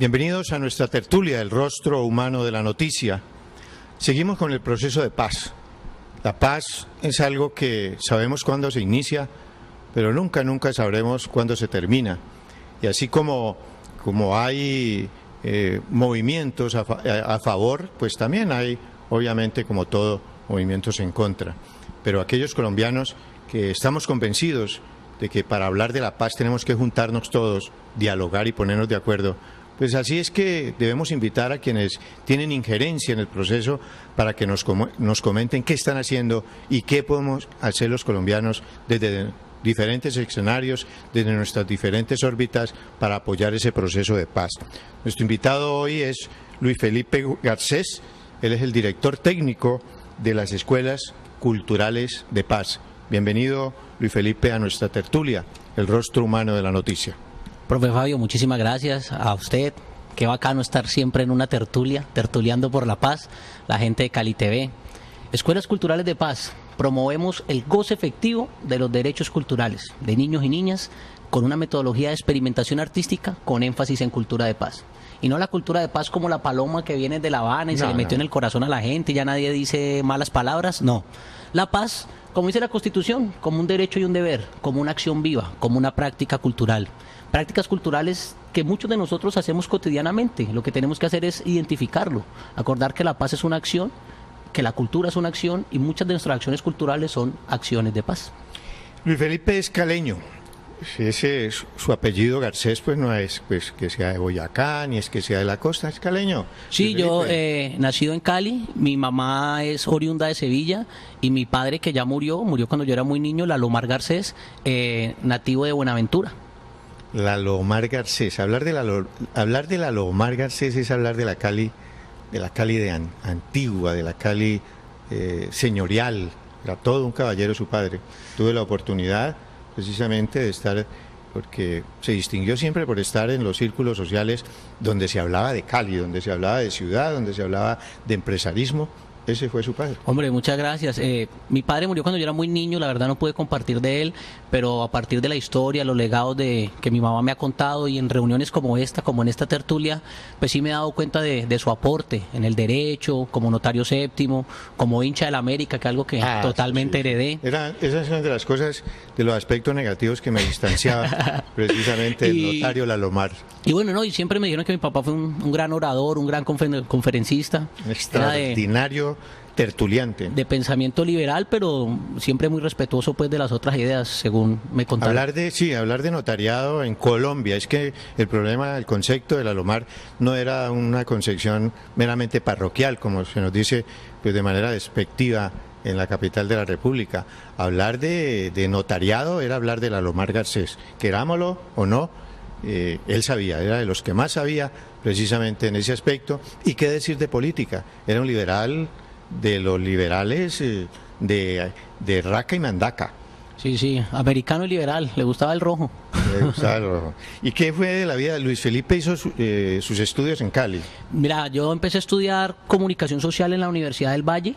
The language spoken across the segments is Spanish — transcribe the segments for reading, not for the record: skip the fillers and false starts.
Bienvenidos a nuestra tertulia, el rostro humano de la noticia. Seguimos con el proceso de paz. La paz es algo que sabemos cuándo se inicia, pero nunca sabremos cuándo se termina. Y así como hay movimientos a favor, pues también hay, obviamente, como todo, movimientos en contra. Pero aquellos colombianos que estamos convencidos de que para hablar de la paz tenemos que juntarnos todos, dialogar y ponernos de acuerdo, pues así es que debemos invitar a quienes tienen injerencia en el proceso para que nos comenten qué están haciendo y qué podemos hacer los colombianos desde diferentes escenarios, desde nuestras diferentes órbitas para apoyar ese proceso de paz. Nuestro invitado hoy es Luis Felipe Garcés, él es el director técnico de las Escuelas Culturales de Paz. Bienvenido, Luis Felipe, a nuestra tertulia, el rostro humano de la noticia. Profe Fabio, muchísimas gracias a usted. Qué bacano estar siempre en una tertulia, tertuleando por la paz, la gente de Cali TV. Escuelas Culturales de Paz, promovemos el goce efectivo de los derechos culturales de niños y niñas con una metodología de experimentación artística con énfasis en cultura de paz. Y no la cultura de paz como la paloma que viene de La Habana y se le metió en el corazón a la gente y ya nadie dice malas palabras, no. La paz, como dice la Constitución, como un derecho y un deber, como una acción viva, como una práctica cultural. Prácticas culturales que muchos de nosotros hacemos cotidianamente. Lo que tenemos que hacer es identificarlo, acordar que la paz es una acción, que la cultura es una acción y muchas de nuestras acciones culturales son acciones de paz. Luis Felipe es caleño. Ese es su apellido Garcés, pues no es pues que sea de Boyacá ni es que sea de la costa, es caleño. Sí, yo nacido en Cali, mi mamá es oriunda de Sevilla y mi padre, que ya murió cuando yo era muy niño, Lalomar Garcés, nativo de Buenaventura. Lalomar Garcés, hablar de Lalomar Garcés es hablar de la Cali antigua, de la Cali señorial. Era todo un caballero su padre. Tuve la oportunidad precisamente de estar, porque se distinguió siempre por estar en los círculos sociales donde se hablaba de Cali, donde se hablaba de ciudad, donde se hablaba de empresarismo. Ese fue su padre. Hombre, muchas gracias. Mi padre murió cuando yo era muy niño, la verdad no pude compartir de él, pero a partir de la historia, los legados que mi mamá me ha contado y en reuniones como esta, como en esta tertulia, pues sí me he dado cuenta de su aporte en el derecho, como notario séptimo, como hincha del América, que es algo que totalmente heredé. Esas son de las cosas, de los aspectos negativos que me distanciaba precisamente del notario Lalomar. Y bueno, y siempre me dijeron que mi papá fue un gran orador, un gran conferencista. Extraordinario tertuliante. De pensamiento liberal, pero siempre muy respetuoso pues de las otras ideas, según me contaron. Hablar de notariado en Colombia, es que el problema, el concepto de Lalomar no era una concepción meramente parroquial, como se nos dice pues de manera despectiva en la capital de la República. Hablar de notariado era hablar de Lalomar Garcés, querámoslo o no. Él sabía, era de los que más sabía precisamente en ese aspecto. Y qué decir de política, era un liberal de los liberales de raca y mandaca. Sí, americano y liberal, le gustaba el rojo. Le gustaba el rojo. ¿Y qué fue de la vida? Luis Felipe hizo sus estudios en Cali. Mira, yo empecé a estudiar comunicación social en la Universidad del Valle.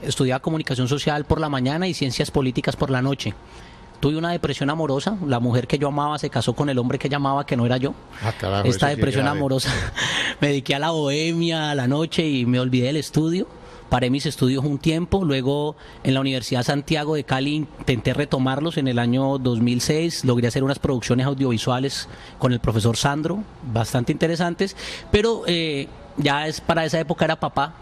Estudiaba comunicación social por la mañana y ciencias políticas por la noche. Tuve una depresión amorosa, la mujer que yo amaba se casó con el hombre que ella amaba, que no era yo. Carajo, esta depresión amorosa, me dediqué a la bohemia, a la noche y me olvidé del estudio. Paré mis estudios un tiempo, luego en la Universidad Santiago de Cali intenté retomarlos en el año 2006, logré hacer unas producciones audiovisuales con el profesor Sandro, bastante interesantes, pero ya para esa época era papá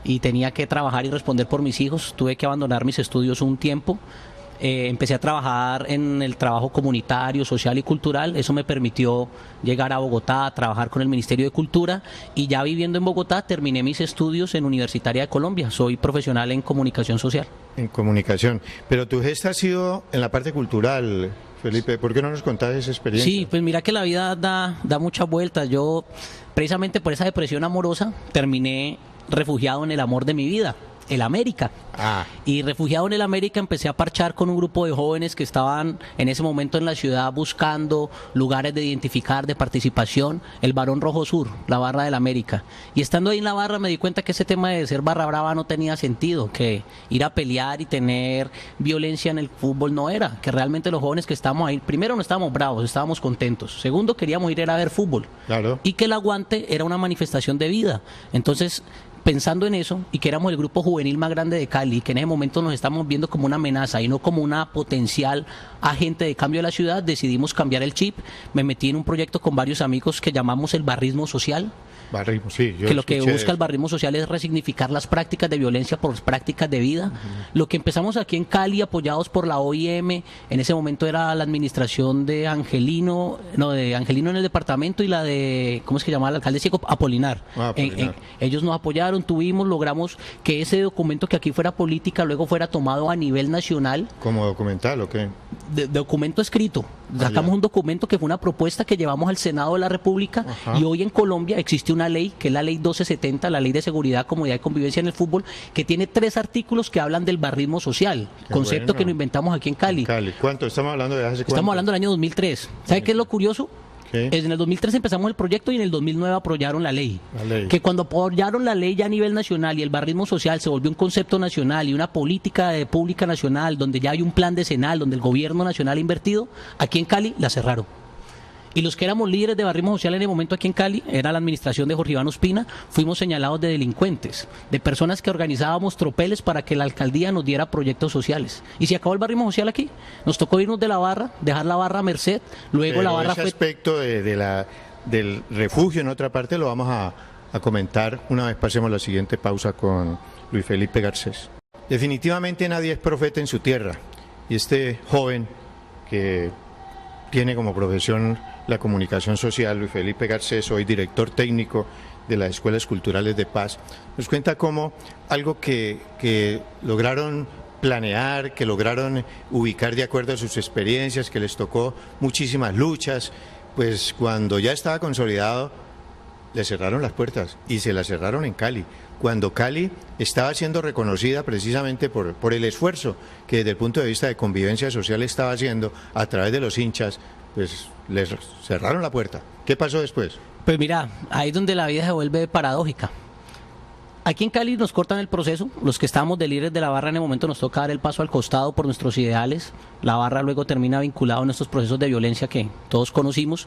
y tenía que trabajar y responder por mis hijos, tuve que abandonar mis estudios un tiempo. Empecé a trabajar en el trabajo comunitario, social y cultural. Eso me permitió llegar a Bogotá, a trabajar con el Ministerio de Cultura, y ya viviendo en Bogotá terminé mis estudios en Universitaria de Colombia. Soy profesional en comunicación social. En comunicación. Pero tu gesta ha sido en la parte cultural, Felipe. ¿Por qué no nos contás esa experiencia? Sí, pues mira que la vida da muchas vueltas. Yo, precisamente por esa depresión amorosa, terminé refugiado en el amor de mi vida. el América. Y refugiado en el América empecé a parchar con un grupo de jóvenes que estaban en ese momento en la ciudad buscando lugares de identificar, de participación, el Barón Rojo Sur, la barra del América. Y estando ahí en la barra me di cuenta que ese tema de ser barra brava no tenía sentido, que ir a pelear y tener violencia en el fútbol no era, que realmente los jóvenes que estábamos ahí, primero no estábamos bravos, estábamos contentos. Segundo, queríamos ir a ver fútbol. Claro. Y que el aguante era una manifestación de vida. Entonces, pensando en eso, y que éramos el grupo juvenil más grande de Cali, y que en ese momento nos estamos viendo como una amenaza y no como una potencial agente de cambio de la ciudad, decidimos cambiar el chip. Me metí en un proyecto con varios amigos que llamamos el barrismo social. Barrismo, sí, que lo que busca el barrismo social es resignificar las prácticas de violencia por las prácticas de vida. Lo que empezamos aquí en Cali, apoyados por la OIM, en ese momento era la administración de Angelino en el departamento y la de, ¿cómo es que llamaba el alcalde? Ciego, Apolinar. Ellos nos apoyaron, logramos que ese documento que aquí fuera política luego fuera tomado a nivel nacional. ¿Como documental o qué? Documento escrito. Sacamos un documento que fue una propuesta que llevamos al Senado de la República. Y hoy en Colombia existe una ley, que es la ley 1270, la ley de seguridad, comodidad y convivencia en el fútbol, que tiene 3 artículos que hablan del barrismo social, concepto que nos inventamos aquí en Cali. ¿Cuánto? ¿Estamos hablando de hace cuánto? Estamos hablando del año 2003. ¿Sabe qué es lo curioso? En el 2003 empezamos el proyecto y en el 2009 aprobaron la ley. Que cuando apoyaron la ley ya a nivel nacional y el barrismo social se volvió un concepto nacional y una política pública nacional, donde ya hay un plan decenal, donde el gobierno nacional ha invertido, aquí en Cali la cerraron. Y los que éramos líderes de barrismo social en el momento aquí en Cali, era la administración de Jorge Iván Ospina, fuimos señalados de delincuentes, de personas que organizábamos tropeles para que la alcaldía nos diera proyectos sociales. Y se acabó el barrismo social aquí. Nos tocó irnos de la barra, dejar la barra a merced, luego pero la barra ese aspecto del refugio en otra parte lo vamos a comentar una vez pasemos la siguiente pausa con Luis Felipe Garcés. Definitivamente nadie es profeta en su tierra. Y este joven que tiene como profesión la comunicación social, Luis Felipe Garcés, hoy director técnico de las Escuelas Culturales de Paz, nos cuenta cómo algo que lograron planear, que lograron ubicar de acuerdo a sus experiencias, que les tocó muchísimas luchas, pues cuando ya estaba consolidado, le cerraron las puertas y se las cerraron en Cali, cuando Cali estaba siendo reconocida precisamente por el esfuerzo que desde el punto de vista de convivencia social estaba haciendo a través de los hinchas, pues les cerraron la puerta. ¿Qué pasó después? Pues mira, ahí es donde la vida se vuelve paradójica. Aquí en Cali nos cortan el proceso, los que estábamos de líderes de la barra en el momento nos toca dar el paso al costado por nuestros ideales, la barra luego termina vinculada en estos procesos de violencia que todos conocimos,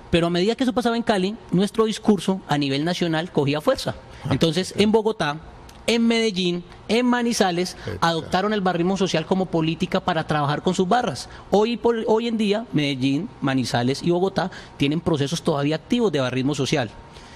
pero a medida que eso pasaba en Cali, nuestro discurso a nivel nacional cogía fuerza. Entonces en Bogotá, en Medellín, en Manizales, adoptaron el barrismo social como política para trabajar con sus barras. Hoy en día, Medellín, Manizales y Bogotá tienen procesos todavía activos de barrismo social.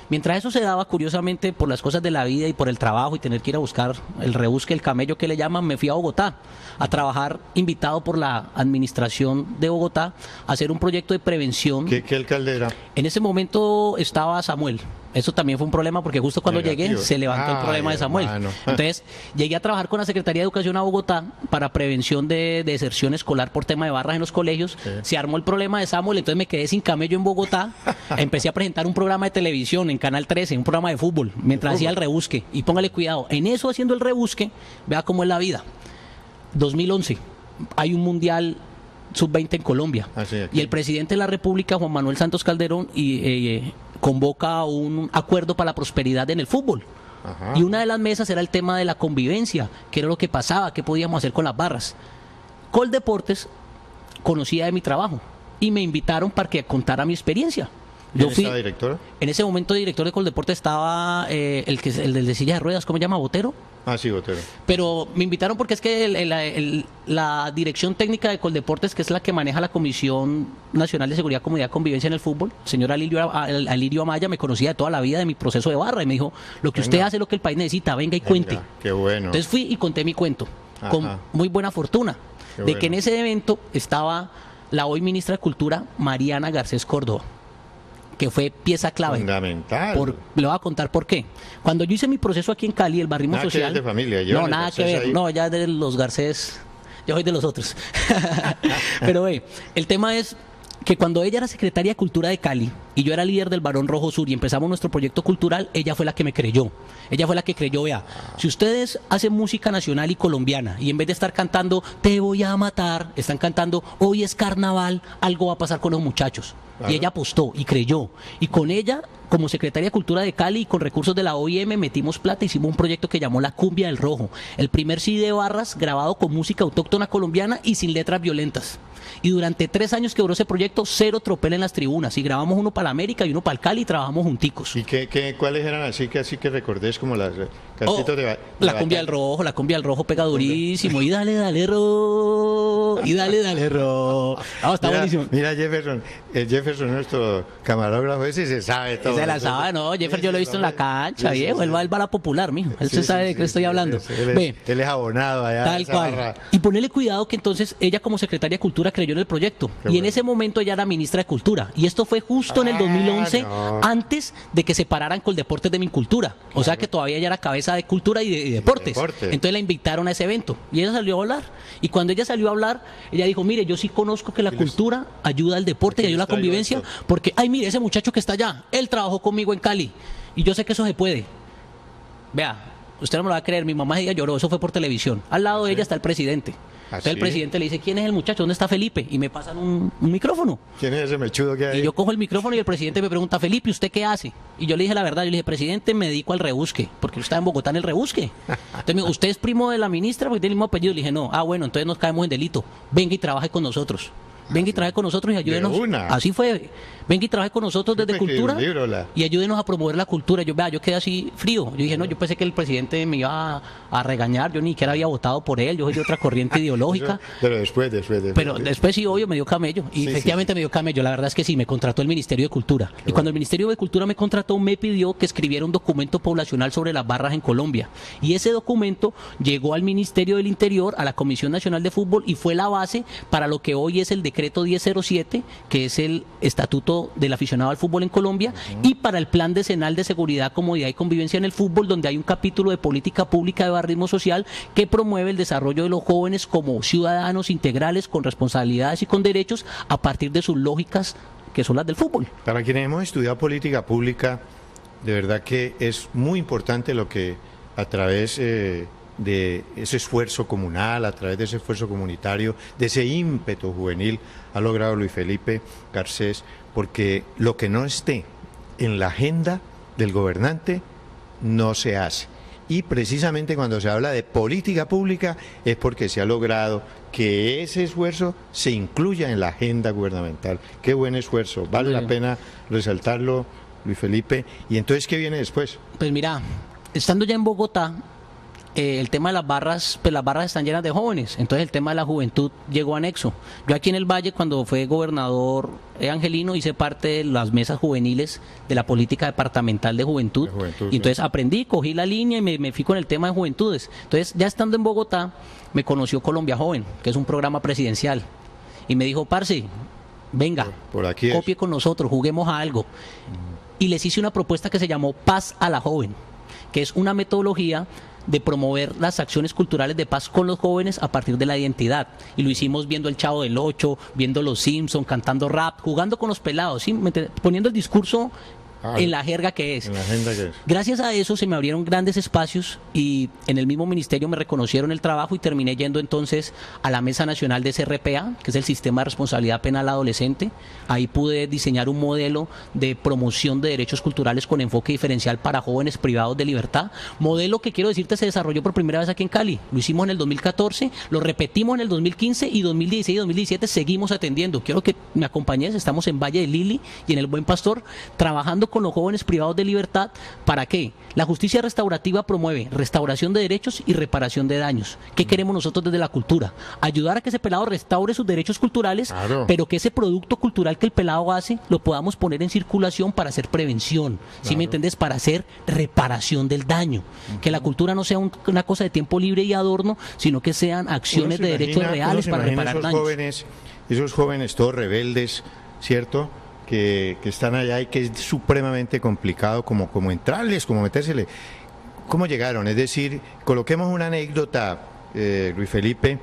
Mientras eso se daba, curiosamente, por las cosas de la vida y por el trabajo y tener que ir a buscar el rebusque, el camello que le llaman, me fui a Bogotá a trabajar, invitado por la administración de Bogotá, a hacer un proyecto de prevención. ¿Qué alcalde era? En ese momento estaba Samuel. Eso también fue un problema porque justo cuando llegué se levantó el problema de Samuel. Entonces llegué a trabajar con la Secretaría de Educación a Bogotá para prevención de deserción escolar por tema de barras en los colegios. Se armó el problema de Samuel, entonces me quedé sin camello en Bogotá. Empecé a presentar un programa de televisión en Canal 13, un programa de fútbol, mientras hacía el rebusque. Y póngale cuidado, en eso haciendo el rebusque, vea cómo es la vida. 2011, hay un mundial sub-20 en Colombia. Y el presidente de la República, Juan Manuel Santos Calderón, convoca un acuerdo para la prosperidad en el fútbol. Y una de las mesas era el tema de la convivencia, qué era lo que pasaba, qué podíamos hacer con las barras. Coldeportes conocía de mi trabajo y me invitaron para que contara mi experiencia. ¿Quién estaba director? En ese momento director de Coldeportes estaba el de silla de ruedas, ¿cómo se llama? ¿Botero? Ah, sí, Botero. Pero me invitaron porque es que la dirección técnica de Coldeportes, que es la que maneja la Comisión Nacional de Seguridad, Comunidad y Convivencia en el fútbol, el señor Alirio Amaya, me conocía de toda la vida de mi proceso de barra y me dijo, lo que usted hace es lo que el país necesita, venga y cuente. Qué bueno. Entonces fui y conté mi cuento, con muy buena fortuna, que en ese evento estaba la hoy ministra de Cultura, Mariana Garcés Córdoba, que fue pieza clave. Fundamental. Le voy a contar por qué. Cuando yo hice mi proceso aquí en Cali, el barrismo nada social... Que ver de familia. No, nada que ver. Ahí. No, ya de los Garcés... Yo soy de los otros. Pero el tema es... que cuando ella era secretaria de Cultura de Cali y yo era líder del Barón Rojo Sur y empezamos nuestro proyecto cultural, ella fue la que me creyó. Ella fue la que creyó, vea, si ustedes hacen música nacional y colombiana y en vez de estar cantando Te voy a matar, están cantando Hoy es carnaval, algo va a pasar con los muchachos. Claro. Y ella apostó y creyó. Y con ella, como secretaria de Cultura de Cali y con recursos de la OIM, metimos plata, hicimos un proyecto que llamó La Cumbia del Rojo. El primer CD de barras grabado con música autóctona colombiana y sin letras violentas. Y durante 3 años que duró ese proyecto, 0 tropel en las tribunas. Y grabamos uno para América y uno para el Cali y trabajamos junticos. ¿Y cuáles eran así que recordés como las cantitos de La Cumbia del Rojo, La Cumbia del Rojo pega durísimo. Y dale, dale, ro. Y dale, dale, ro. No, está buenísimo. Mira, Jefferson, nuestro camarógrafo, ese se sabe todo. Se la sabe, no, Jefferson yo lo he visto en la cancha, viejo. Él va a la popular, mijo. Él se sabe de qué estoy hablando. Él es abonado allá. Tal cual. Barra. Y ponerle cuidado que entonces ella como secretaria de Cultura creyó en el proyecto. Qué y bueno. En ese momento ella era ministra de Cultura. Y esto fue justo en el 2011, antes de que se pararan con el Deportes de Mincultura. Claro. O sea que todavía ella era cabeza de Cultura y de Deportes. Entonces la invitaron a ese evento. Y ella salió a hablar. Y cuando ella salió a hablar, ella dijo, mire, yo sí conozco que la cultura ayuda al deporte y ayuda a la convivencia. Porque, ay, mire, ese muchacho que está allá, él trabajó conmigo en Cali. Y yo sé que eso se puede. Vea, usted no me lo va a creer, mi mamá ella lloró, eso fue por televisión. Al lado de ella está el presidente. Entonces el presidente le dice, ¿quién es el muchacho? ¿Dónde está Felipe? Y me pasan un micrófono. ¿Quién es ese mechudo que hay? Y yo cojo el micrófono y el presidente me pregunta, Felipe, ¿usted qué hace? Y yo le dije la verdad, yo le dije, presidente, me dedico al rebusque, porque usted está en Bogotá en el rebusque. Entonces me dijo, ¿usted es primo de la ministra? Porque tiene el mismo apellido. Le dije, no, bueno, entonces nos caemos en delito. Venga y trabaje con nosotros. Venga y trabaje con nosotros y ayúdenos. Así fue. Venga y trabaje con nosotros desde Cultura y ayúdenos a promover la cultura. Yo quedé así frío. Yo dije, no, yo pensé que el presidente me iba a regañar. Yo ni siquiera había votado por él. Yo soy de otra corriente ideológica. Pero después. Pero después sí, obvio, me dio camello. Y efectivamente me dio camello. La verdad es que sí, me contrató el Ministerio de Cultura. Y cuando el Ministerio de Cultura me contrató, me pidió que escribiera un documento poblacional sobre las barras en Colombia. Y ese documento llegó al Ministerio del Interior, a la Comisión Nacional de Fútbol, y fue la base para lo que hoy es el decreto 1007, que es el estatuto del aficionado al fútbol en Colombia, y para el plan decenal de seguridad, comodidad y convivencia en el fútbol, donde hay un capítulo de política pública de barrismo social que promueve el desarrollo de los jóvenes como ciudadanos integrales con responsabilidades y con derechos a partir de sus lógicas que son las del fútbol. Para quienes hemos estudiado política pública, de verdad que es muy importante lo que a través de ese esfuerzo comunal, a través de ese esfuerzo comunitario, de ese ímpetu juvenil, ha logrado Luis Felipe Garcés, porque lo que no esté en la agenda del gobernante no se hace. Y precisamente cuando se habla de política pública es porque se ha logrado que ese esfuerzo se incluya en la agenda gubernamental. Qué buen esfuerzo, vale la pena resaltarlo, Luis Felipe. ¿Y entonces qué viene después? Pues mira, estando ya en Bogotá, el tema de las barras, pues las barras están llenas de jóvenes, entonces el tema de la juventud llegó anexo. Yo aquí en el Valle, cuando fue gobernador Angelino, hice parte de las mesas juveniles de la política departamental de juventud, y entonces aprendí, cogí la línea y me fui con el tema de juventudes. Entonces, ya estando en Bogotá, me conoció Colombia Joven, que es un programa presidencial, y me dijo, parce, venga, copie con nosotros, juguemos a algo. Y les hice una propuesta que se llamó Paz a la Joven, que es una metodología de promover las acciones culturales de paz con los jóvenes a partir de la identidad. Y lo hicimos viendo El Chavo del Ocho, viendo Los Simpson, cantando rap, jugando con los pelados, ¿sí? Poniendo el discurso en la jerga que es. Gracias a eso se me abrieron grandes espacios y en el mismo ministerio me reconocieron el trabajo y terminé yendo entonces a la Mesa Nacional de CRPA, que es el Sistema de Responsabilidad Penal Adolescente. Ahí pude diseñar un modelo de promoción de derechos culturales con enfoque diferencial para jóvenes privados de libertad. Modelo que quiero decirte se desarrolló por primera vez aquí en Cali. Lo hicimos en el 2014, lo repetimos en el 2015 y 2016 y 2017 seguimos atendiendo. Quiero que me acompañes, estamos en Valle de Lili y en el Buen Pastor trabajando con los jóvenes privados de libertad. ¿Para qué? La justicia restaurativa promueve restauración de derechos y reparación de daños. ¿Qué queremos nosotros desde la cultura? Ayudar a que ese pelado restaure sus derechos culturales, pero que ese producto cultural que el pelado hace lo podamos poner en circulación para hacer prevención, ¿sí me entiendes? Para hacer reparación del daño. Que la cultura no sea una cosa de tiempo libre y adorno, sino que sean acciones de derechos reales para reparar daños. Esos jóvenes todos rebeldes, ¿cierto?, que están allá y que es supremamente complicado como entrarles, como metérsele. ¿Cómo llegaron? Es decir, coloquemos una anécdota, Luis Felipe,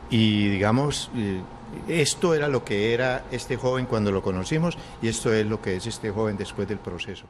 y digamos, esto era lo que era este joven cuando lo conocimos y esto es lo que es este joven después del proceso.